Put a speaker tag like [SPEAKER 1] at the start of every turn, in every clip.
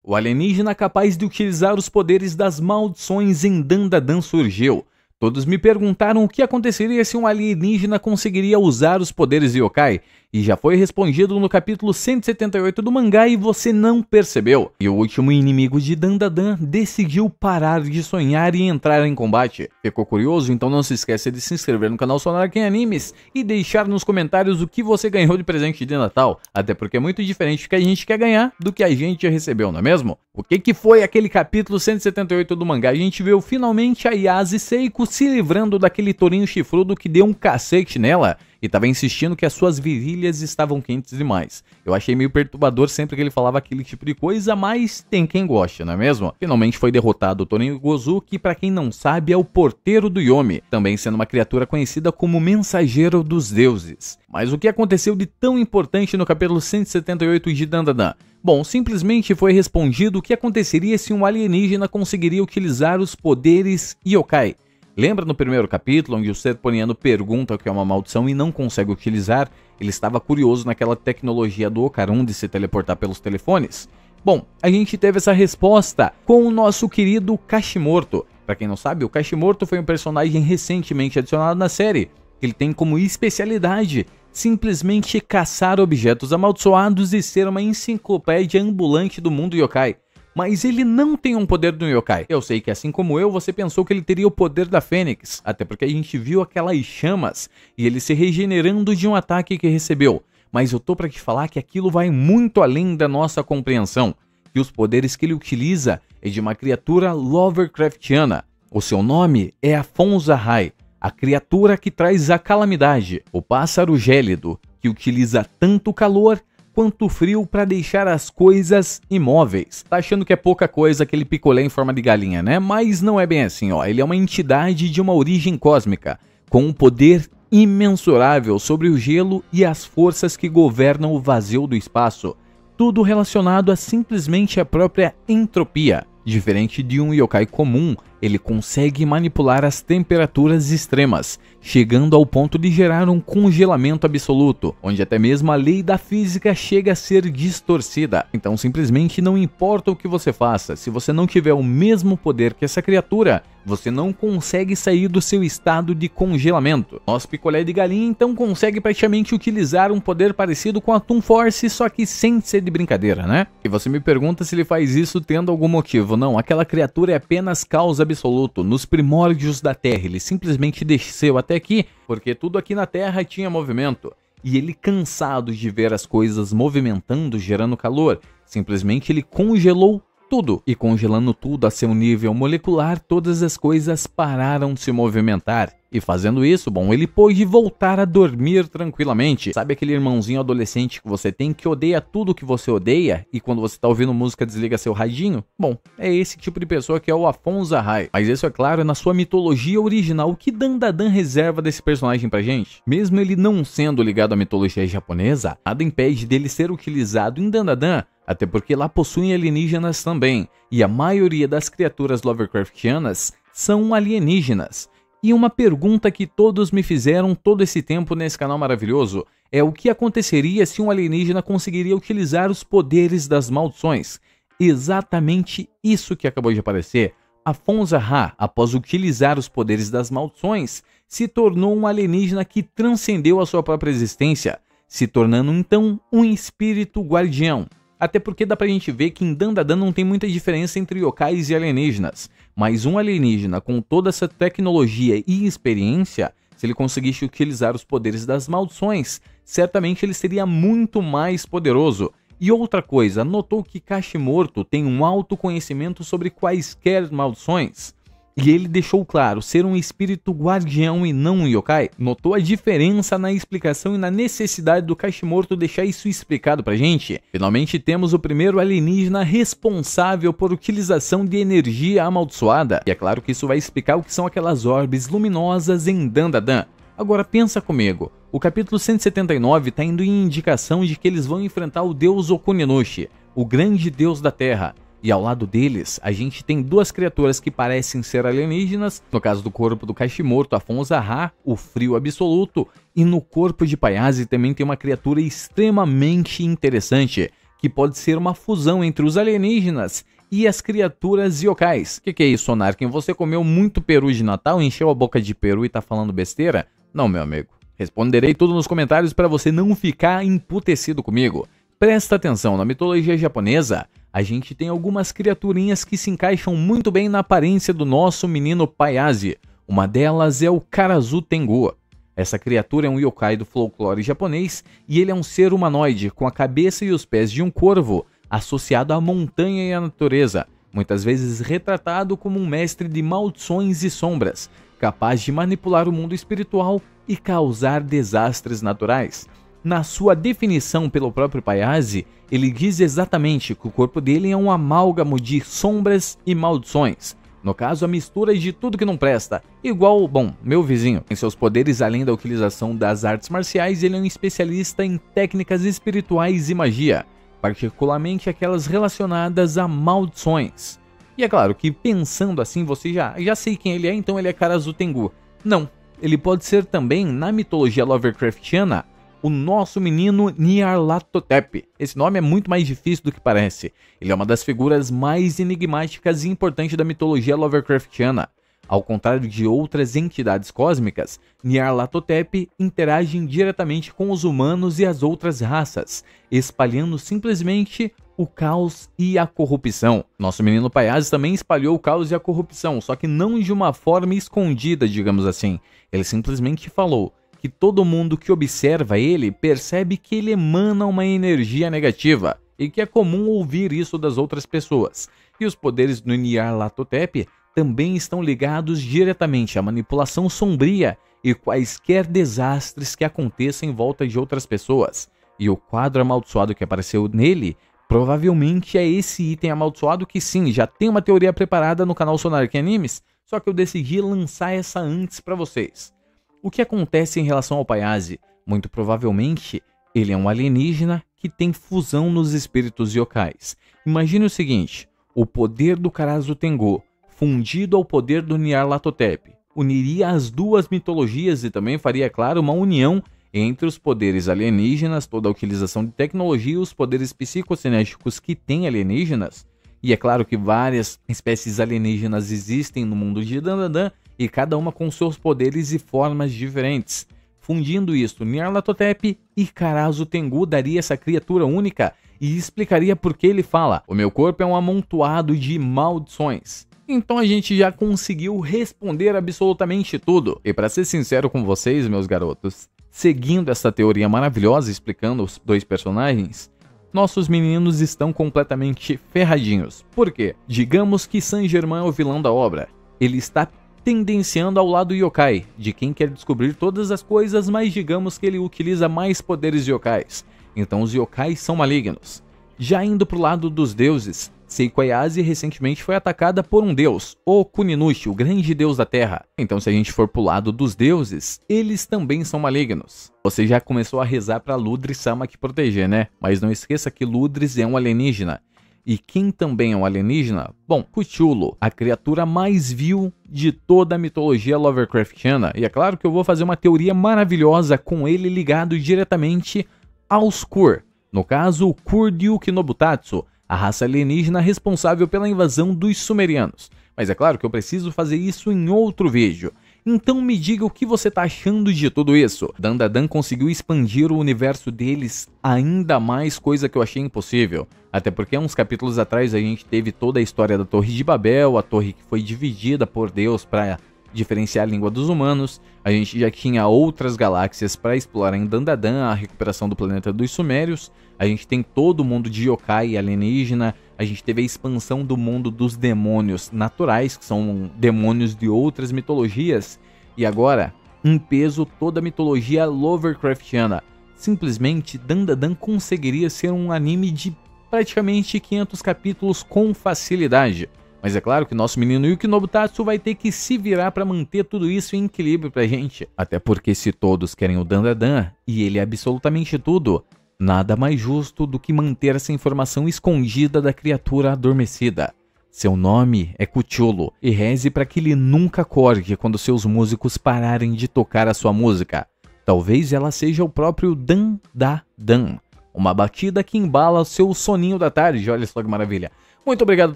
[SPEAKER 1] O alienígena capaz de utilizar os poderes das maldições em Dandadan surgiu. Todos me perguntaram o que aconteceria se um alienígena conseguiria usar os poderes de yokai, e já foi respondido no capítulo 178 do mangá e você não percebeu. E o último inimigo de Dandadan decidiu parar de sonhar e entrar em combate. Ficou curioso? Então não se esqueça de se inscrever no canal Sonarken Animes e deixar nos comentários o que você ganhou de presente de Natal, até porque é muito diferente o que a gente quer ganhar do que a gente recebeu, não é mesmo? O que foi aquele capítulo 178 do mangá? A gente viu finalmente a Yase Seiko se livrando daquele tourinho chifrudo que deu um cacete nela e estava insistindo que as suas virilhas estavam quentes demais. Eu achei meio perturbador sempre que ele falava aquele tipo de coisa, mas tem quem gosta, não é mesmo? Finalmente foi derrotado o Tourinho Gozu, que pra quem não sabe é o porteiro do Yomi, também sendo uma criatura conhecida como mensageiro dos deuses. Mas o que aconteceu de tão importante no capítulo 178 de Dandadan? Bom, simplesmente foi respondido o que aconteceria se um alienígena conseguiria utilizar os poderes yokai. Lembra no primeiro capítulo, onde o ser poniano pergunta o que é uma maldição e não consegue utilizar? Ele estava curioso naquela tecnologia do Okarun de se teleportar pelos telefones? Bom, a gente teve essa resposta com o nosso querido Kashimoto. Para quem não sabe, o Kashimoto foi um personagem recentemente adicionado na série. Ele tem como especialidade simplesmente caçar objetos amaldiçoados e ser uma enciclopédia ambulante do mundo yokai. Mas ele não tem um poder do yokai. Eu sei que assim como eu, você pensou que ele teria o poder da Fênix, até porque a gente viu aquelas chamas e ele se regenerando de um ataque que recebeu. Mas eu tô pra te falar que aquilo vai muito além da nossa compreensão. E os poderes que ele utiliza é de uma criatura Lovecraftiana. O seu nome é Afonso Ahai, a criatura que traz a calamidade, o pássaro gélido, que utiliza tanto calor quanto frio para deixar as coisas imóveis. Tá achando que é pouca coisa aquele picolé em forma de galinha, né? Mas não é bem assim, ó. Ele é uma entidade de uma origem cósmica, com um poder imensurável sobre o gelo e as forças que governam o vazio do espaço. Tudo relacionado a simplesmente a própria entropia. Diferente de um yokai comum, ele consegue manipular as temperaturas extremas, chegando ao ponto de gerar um congelamento absoluto, onde até mesmo a lei da física chega a ser distorcida. Então simplesmente não importa o que você faça, se você não tiver o mesmo poder que essa criatura, você não consegue sair do seu estado de congelamento. Nosso picolé de galinha então consegue praticamente utilizar um poder parecido com a Toon Force, só que sem ser de brincadeira, né? E você me pergunta se ele faz isso tendo algum motivo. Não, aquela criatura é apenas causa absoluto. Nos primórdios da Terra, ele simplesmente desceu até aqui, porque tudo aqui na Terra tinha movimento. E ele, cansado de ver as coisas movimentando, gerando calor, simplesmente ele congelou tudo. E congelando tudo a seu nível molecular, todas as coisas pararam de se movimentar. E fazendo isso, bom, ele pôde voltar a dormir tranquilamente. Sabe aquele irmãozinho adolescente que você tem que odeia tudo que você odeia e quando você tá ouvindo música desliga seu radinho? Bom, é esse tipo de pessoa que é o Afonso Ahai. Mas isso, é claro, é na sua mitologia original. O que Dandadan reserva desse personagem pra gente? Mesmo ele não sendo ligado à mitologia japonesa, nada impede dele ser utilizado em Dandadan, até porque lá possuem alienígenas também. E a maioria das criaturas Lovecraftianas são alienígenas. E uma pergunta que todos me fizeram todo esse tempo nesse canal maravilhoso é o que aconteceria se um alienígena conseguiria utilizar os poderes das maldições. Exatamente isso que acabou de aparecer. Afonso Ahai, após utilizar os poderes das maldições, se tornou um alienígena que transcendeu a sua própria existência, se tornando então um espírito guardião. Até porque dá pra gente ver que em Dandadan não tem muita diferença entre yokais e alienígenas. Mas um alienígena com toda essa tecnologia e experiência, se ele conseguisse utilizar os poderes das maldições, certamente ele seria muito mais poderoso. E outra coisa, notou que Kashimoto tem um alto conhecimento sobre quaisquer maldições? E ele deixou claro ser um espírito guardião e não um yokai. Notou a diferença na explicação e na necessidade do Kashimoto deixar isso explicado pra gente? Finalmente temos o primeiro alienígena responsável por utilização de energia amaldiçoada. E é claro que isso vai explicar o que são aquelas orbes luminosas em Dandadan. Agora pensa comigo, o capítulo 179 está indo em indicação de que eles vão enfrentar o deus Oninushi, o grande deus da Terra. E ao lado deles, a gente tem duas criaturas que parecem ser alienígenas, no caso do corpo do Kashimoto, Afonso Ahai, o frio absoluto, e no corpo de Payase também tem uma criatura extremamente interessante, que pode ser uma fusão entre os alienígenas e as criaturas yokais. Que é isso, Sonarkin? Você comeu muito peru de Natal, encheu a boca de peru e tá falando besteira? Não, meu amigo. Responderei tudo nos comentários para você não ficar emputecido comigo. Presta atenção, na mitologia japonesa, a gente tem algumas criaturinhas que se encaixam muito bem na aparência do nosso menino Payase. Uma delas é o Karazu Tengu. Essa criatura é um yokai do folclore japonês e ele é um ser humanoide com a cabeça e os pés de um corvo, associado à montanha e à natureza, muitas vezes retratado como um mestre de maldições e sombras, capaz de manipular o mundo espiritual e causar desastres naturais. Na sua definição pelo próprio Payase, ele diz exatamente que o corpo dele é um amálgamo de sombras e maldições. No caso, a mistura de tudo que não presta. Igual, bom, meu vizinho. Em seus poderes, além da utilização das artes marciais, ele é um especialista em técnicas espirituais e magia, particularmente aquelas relacionadas a maldições. E é claro que pensando assim, você já sei quem ele é, então ele é Karazu Tengu. Não, ele pode ser também, na mitologia Lovecraftiana, o nosso menino Nyarlathotep. Esse nome é muito mais difícil do que parece. Ele é uma das figuras mais enigmáticas e importantes da mitologia Lovecraftiana. Ao contrário de outras entidades cósmicas, Nyarlathotep interage diretamente com os humanos e as outras raças, espalhando simplesmente o caos e a corrupção. Nosso menino Payase também espalhou o caos e a corrupção, só que não de uma forma escondida, digamos assim. Ele simplesmente falou que todo mundo que observa ele percebe que ele emana uma energia negativa e que é comum ouvir isso das outras pessoas. E os poderes do Nyarlathotep também estão ligados diretamente à manipulação sombria e quaisquer desastres que aconteçam em volta de outras pessoas. E o quadro amaldiçoado que apareceu nele provavelmente é esse item amaldiçoado que sim, já tem uma teoria preparada no canal Sonarkin Animes, só que eu decidi lançar essa antes para vocês. O que acontece em relação ao Payase? Muito provavelmente, ele é um alienígena que tem fusão nos espíritos yokais. Imagine o seguinte, o poder do Karazu Tengu, fundido ao poder do Nyarlathotep, uniria as duas mitologias e também faria, claro, uma união entre os poderes alienígenas, toda a utilização de tecnologia e os poderes psicocinéticos que tem alienígenas. E é claro que várias espécies alienígenas existem no mundo de Dandadan, e cada uma com seus poderes e formas diferentes. Fundindo isso, Nyarlathotep e Karazu Tengu daria essa criatura única e explicaria por que ele fala: o meu corpo é um amontoado de maldições. Então a gente já conseguiu responder absolutamente tudo. E para ser sincero com vocês, meus garotos, seguindo essa teoria maravilhosa explicando os dois personagens, nossos meninos estão completamente ferradinhos. Por quê? Digamos que Saint-Germain é o vilão da obra. Ele está tendenciando ao lado yokai, de quem quer descobrir todas as coisas, mas digamos que ele utiliza mais poderes yokais. Então os yokais são malignos. Já indo pro lado dos deuses, Seiko Ayase recentemente foi atacada por um deus, o Kuninushi, o grande deus da terra. Então se a gente for pro lado dos deuses, eles também são malignos. Você já começou a rezar pra Ludri-sama que proteger, né? Mas não esqueça que Ludris é um alienígena. E quem também é um alienígena? Bom, Cthulhu, a criatura mais vil de toda a mitologia Lovecraftiana. E é claro que eu vou fazer uma teoria maravilhosa com ele ligado diretamente aos Kur. No caso, o Kur-ryuki Nobutatsu, a raça alienígena responsável pela invasão dos sumerianos. Mas é claro que eu preciso fazer isso em outro vídeo. Então me diga o que você tá achando de tudo isso. Dandadan conseguiu expandir o universo deles ainda mais, coisa que eu achei impossível. Até porque uns capítulos atrás a gente teve toda a história da Torre de Babel, a torre que foi dividida por Deus para diferenciar a língua dos humanos. A gente já tinha outras galáxias para explorar em Dandadan, a recuperação do planeta dos Sumérios. A gente tem todo o mundo de yokai e alienígena. A gente teve a expansão do mundo dos demônios naturais, que são demônios de outras mitologias. E agora, em peso, toda a mitologia Lovecraftiana. Simplesmente, Dandadan conseguiria ser um anime de praticamente 500 capítulos com facilidade. Mas é claro que nosso menino Yuki Nobutatsu vai ter que se virar para manter tudo isso em equilíbrio pra gente. Até porque se todos querem o Dandadan, e ele é absolutamente tudo, nada mais justo do que manter essa informação escondida da criatura adormecida. Seu nome é Cthulhu, e reze para que ele nunca acorde quando seus músicos pararem de tocar a sua música. Talvez ela seja o próprio Dandadan, Uma batida que embala o seu soninho da tarde. Olha só que maravilha. Muito obrigado a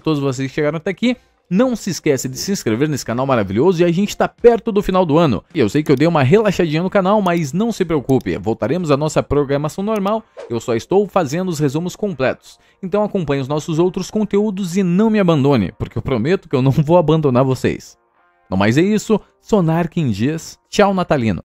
[SPEAKER 1] todos vocês que chegaram até aqui. Não se esquece de se inscrever nesse canal maravilhoso e a gente está perto do final do ano. E eu sei que eu dei uma relaxadinha no canal, mas não se preocupe, voltaremos à nossa programação normal, eu só estou fazendo os resumos completos. Então acompanhe os nossos outros conteúdos e não me abandone, porque eu prometo que eu não vou abandonar vocês. No mais é isso, Sonarquim diz, tchau natalino.